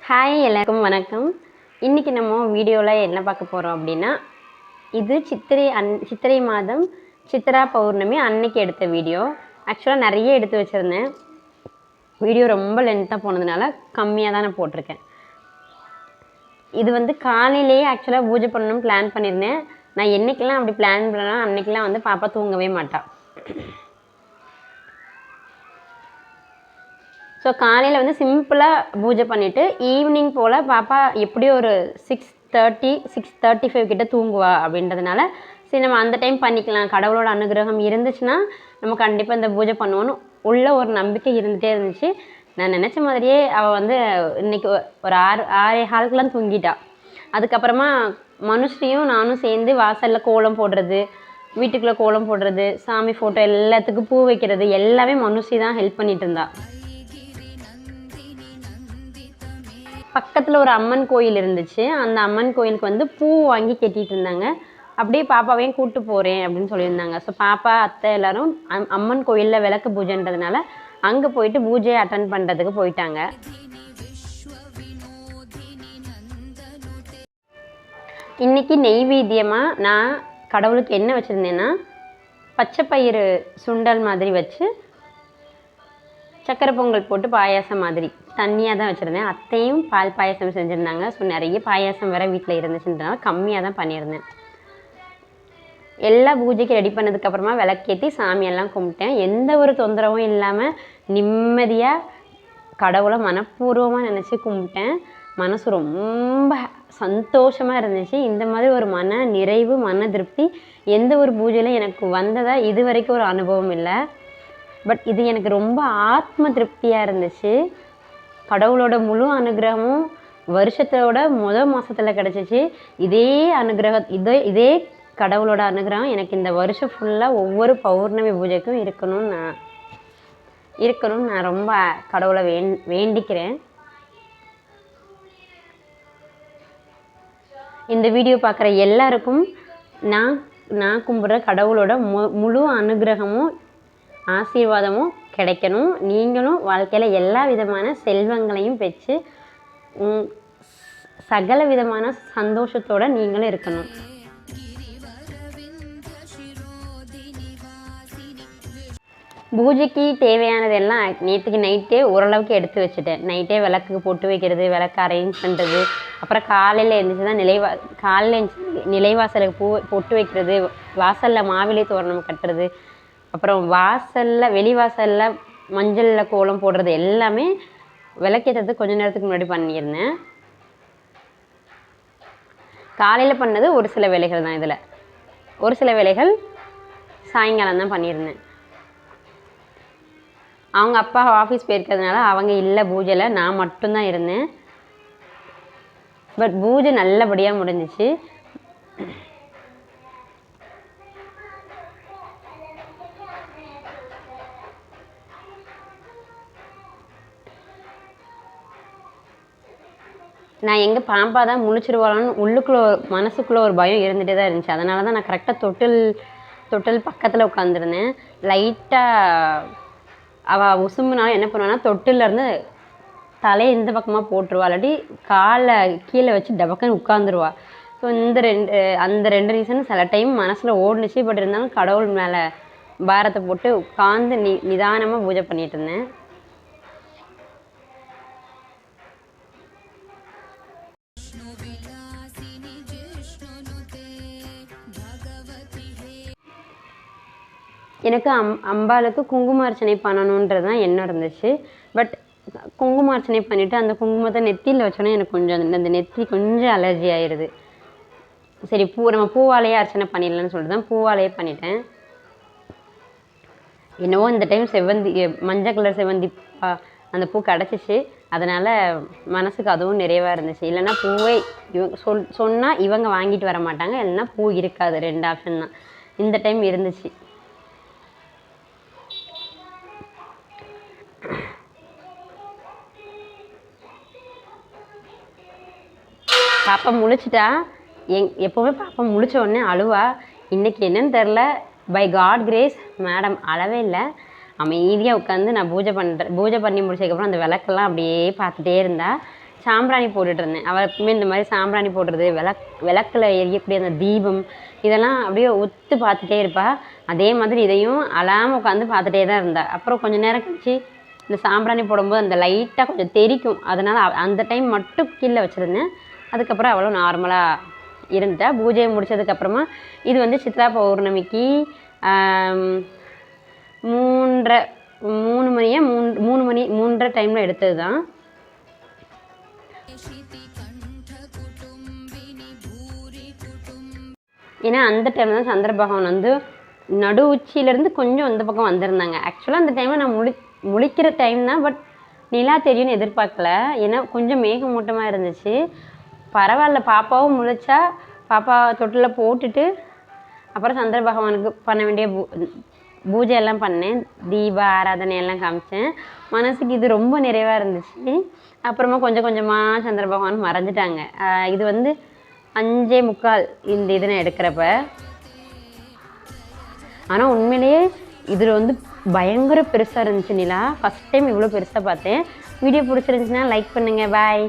Hi எல்லாருக்கும் வணக்கம். இன்றைக்கி நம்ம வீடியோவில் என்ன பார்க்க போகிறோம் அப்படின்னா, இது சித்திரை மாதம் சித்ரா பௌர்ணமி அன்னைக்கு எடுத்த வீடியோ. ஆக்சுவலாக நிறைய எடுத்து வச்சுருந்தேன். வீடியோ ரொம்ப லென்த்தாக போனதுனால கம்மியாக தான் நான் போட்டிருக்கேன். இது காலையிலேயே ஆக்சுவலாக பூஜை பண்ணணும்னு பிளான் பண்ணியிருந்தேன். நான் என்றைக்கெல்லாம் அப்படி பிளான் பண்ணேன்னா அன்றைக்கெலாம் பாப்பா தூங்கவே மாட்டாள். ஸோ காலையில் சிம்பிளாக பூஜை பண்ணிவிட்டு ஈவினிங் போல் பாப்பா எப்படியும் ஒரு 6:35 கிட்ட தூங்குவா அப்படின்றதுனால சரி நம்ம அந்த டைம் பண்ணிக்கலாம், கடவுளோட அனுகிரகம் இருந்துச்சுன்னா நம்ம கண்டிப்பாக இந்த பூஜை பண்ணுவோன்னு உள்ள ஒரு நம்பிக்கை இருந்துகிட்டே இருந்துச்சு. நான் நினச்ச மாதிரியே அவள் இன்றைக்கி ஒரு 6:15 தூங்கிட்டா. அதுக்கப்புறமா மனுஷியும் நானும் சேர்ந்து வாசலில் கோலம் போடுறது, வீட்டுக்குள்ளே கோலம் போடுறது, சாமி ஃபோட்டோ எல்லாத்துக்கும் பூ வைக்கிறது எல்லாமே மனுஷி தான் ஹெல்ப் பண்ணிகிட்டு இருந்தா. பக்கத்தில் ஒரு அம்மன் கோயில் இருந்துச்சு. அந்த அம்மன் கோயிலுக்கு பூ வாங்கி கட்டிகிட்டு இருந்தாங்க. அப்படியே பாப்பாவையும் கூப்பிட்டு போகிறேன் அப்படின்னு சொல்லியிருந்தாங்க. ஸோ பாப்பா அத்தை எல்லோரும் அம்மன் கோயிலில் விளக்கு பூஜைன்றதுனால அங்கே போயிட்டு பூஜையை அட்டன் பண்ணுறதுக்கு போயிட்டாங்க. இன்றைக்கி நெய்வேத்தியமாக நான் கடவுளுக்கு என்ன வச்சுருந்தேன்னா, பச்சை பயிறு சுண்டல் மாதிரி வச்சு சக்கரை பொங்கல் போட்டு பாயாசம் மாதிரி தண்ணியாக தான் வச்சுருந்தேன். அத்தையும் பால் பாயாசம் செஞ்சுருந்தாங்க. ஸோ நிறைய பாயாசம் வேறு வீட்டில் இருந்துச்சுன்றதுனால கம்மியாக தான் பண்ணியிருந்தேன். எல்லா பூஜைக்கு ரெடி பண்ணதுக்கப்புறமா விளக்கேற்றி சாமியெல்லாம் கும்பிட்டேன். எந்த ஒரு தொந்தரவும் இல்லாமல் நிம்மதியாக கடவுளை மனப்பூர்வமாக நினச்சி கும்பிட்டேன். மனசு ரொம்ப சந்தோஷமாக இருந்துச்சு. இந்த மாதிரி ஒரு மன நிறைவு, மன திருப்தி எந்த ஒரு பூஜையிலும் எனக்கு வந்ததாக இது வரைக்கும் ஒரு அனுபவம் இல்லை. பட் இது எனக்கு ரொம்ப ஆத்ம திருப்தியாக இருந்துச்சு. கடவுளோட முழு அனுகிரகமும் வருஷத்தோட மாதத்தில் கிடச்சிச்சு. இதே அனுகிரகம் இதே கடவுளோட அனுகிரகம் எனக்கு இந்த வருஷம் ஃபுல்லாக ஒவ்வொரு பௌர்ணமி பூஜைக்கும் இருக்கணும்னு நான் ரொம்ப கடவுளை வேண்டிக்கிறேன். இந்த வீடியோ பார்க்குற எல்லாருக்கும் நான் கும்பிட்ற கடவுளோட முழு அனுகிரகமும் ஆசீர்வாதமும் கிடைக்கணும். நீங்களும் வாழ்க்கையில் எல்லா விதமான செல்வங்களையும் பெற்று சகல விதமான சந்தோஷத்தோடு நீங்களும் இருக்கணும். பூஜைக்கு தேவையானதெல்லாம் நேற்றுக்கு நைட்டே ஓரளவுக்கு எடுத்து வச்சுட்டேன். நைட்டே விளக்குக்கு போட்டு வைக்கிறது, விளக்கு அரேஞ்ச் பண்ணுறது, அப்புறம் காலையில் எழுந்திரிச்சு தான் காலையில் எழுந்திரிச்சு நிலைவாசலுக்கு பூ பொட்டு வைக்கிறது, வாசலில் மாவிலை தோரணம் கட்டுறது, அப்புறம் வெளிவாசலில் மஞ்சளில் கோலம் போடுறது எல்லாமே விளக்கேற்றதுக்கு கொஞ்ச நேரத்துக்கு முன்னாடி பண்ணியிருந்தேன். காலையில் பண்ணது ஒரு சில வேலைகள் தான். இதில் ஒரு சில வேலைகள் சாயங்காலம் தான் பண்ணியிருந்தேன். அவங்க அப்பா ஆஃபீஸ் போயிருக்கிறதுனால அவங்க இல்லை பூஜையில், நான் மட்டும்தான் இருந்தேன். பட் பூஜை நல்லபடியாக முடிஞ்சிச்சு. நான் எங்கே பாப்பா தான் முழிச்சிருவாளான்னு மனசுக்குள்ளே ஒரு பயம் இருந்துகிட்டே தான் இருந்துச்சு. அதனால தான் நான் கரெக்டாக தொட்டில் பக்கத்தில் உட்காந்துருந்தேன். லைட்டாக அவள் உசும்புனாலும் என்ன பண்ணுவான்னா தொட்டிலேருந்து தலையை இந்த பக்கமாக போட்டுருவா, இல்லாட்டி காலை கீழே வச்சு டபக்குன்னு உட்காந்துருவா. ஸோ அந்த ரெண்டு ரீசனும் சில டைம் மனசில் ஓடுனுச்சு. பட் இருந்தாலும் கடவுள் மேலே பாரத்தை போட்டு உட்காந்து நிதானமாக பூஜை பண்ணிகிட்டு இருந்தேன். எனக்கு அம்பாளுக்கு குங்குமார்ச்சனை பண்ணணுன்றது தான் எண்ணம் இருந்துச்சு. பட் குங்குமார்ச்சனை பண்ணிவிட்டு அந்த குங்குமத்தை நெத்தியில் வச்சோன்னே எனக்கு கொஞ்சம் அந்த நெத்தி கொஞ்சம் அலர்ஜி ஆயிடுது. சரி நம்ம பூவாலேயே அர்ச்சனை பண்ணிடலான்னு சொல்லிட்டு தான் பூவாலேயே பண்ணிட்டேன். என்னவோ இந்த டைம் மஞ்சள் கலர் செவ்வந்தி அந்த பூ கிடச்சிச்சு. அதனால் மனசுக்கு அதுவும் நிறைவாக இருந்துச்சு. இல்லைன்னா பூவே சொன்னால் இவங்க வாங்கிட்டு வர மாட்டாங்க, இல்லைன்னா பூ இருக்காது. 2 ஆப்ஷன் தான். இந்த டைம் இருந்துச்சு. பாப்பா முழிச்சிட்டா. எப்போவுமே பாப்பா முழிச்ச உடனே அழுவா. இன்றைக்கி என்னன்னு தெரில, பை காட் கிரேஸ் மேடம் அழவே இல்லை. அமைதியாக உட்காந்து நான் பூஜை பண்ணி முடிச்சதுக்கப்புறம் அந்த விளக்கெல்லாம் அப்படியே பார்த்துட்டே இருந்தா. சாம்பிராணி போட்டுட்ருந்தேன். அவள் எப்பவுமே இந்த மாதிரி சாம்பிராணி போடுறது, விளக்கில் எரியக்கூடிய அந்த தீபம் இதெல்லாம் அப்படியே ஒத்து பார்த்துட்டே இருப்பாள். அதே மாதிரி இதையும் அழாமல் உட்காந்து பார்த்துட்டே தான் இருந்தாள். அப்புறம் கொஞ்சம் நேரம் கழிச்சு இந்த சாம்பிராணி போடும்போது அந்த லைட்டாக கொஞ்சம் தெறிக்கும். அதனால் அந்த டைம் மட்டும் கீழே வச்சுருந்தேன். அதுக்கப்புறம் அவளும் நார்மலாக இருந்துட்டா. பூஜையை முடித்ததுக்கப்புறமா இது வந்து சித்ரா பௌர்ணமிக்கு 3:30 டைமில் எடுத்தது தான். ஏன்னா அந்த டைமில் தான் சந்திர பகவான் வந்து நடு உச்சியிலேருந்து கொஞ்சம் இந்த பக்கம் வந்திருந்தாங்க. ஆக்சுவலாக அந்த டைமில் நான் முழிக்கிற டைம் தான். பட் நிலா தெரியும்னு எதிர்பார்க்கல. ஏன்னா கொஞ்சம் மேகமூட்டமாக இருந்துச்சு. பரவாயில்ல, பாப்பாவும் முழிச்சா. பாப்பா தொட்டில் போட்டுட்டு அப்புறம் சந்திர பகவானுக்கு பண்ண வேண்டிய பூஜையெல்லாம் பண்ணேன். தீப ஆராதனை எல்லாம் காமிச்சேன். மனசுக்கு இது ரொம்ப நிறைவாக இருந்துச்சு. அப்புறமா கொஞ்சம் கொஞ்சமாக சந்திர பகவான் மறைஞ்சிட்டாங்க. இது வந்து 5:45 இந்த இது நான் எடுக்கிறப்ப. ஆனால் உண்மையிலேயே இதில் வந்து பயங்கர பெருசாக இருந்துச்சு நிலா. ஃபஸ்ட் டைம் இவ்வளோ பெருசாக பார்த்தேன். வீடியோ பிடிச்சிருந்துச்சுன்னா லைக் பண்ணுங்கள். பாய்.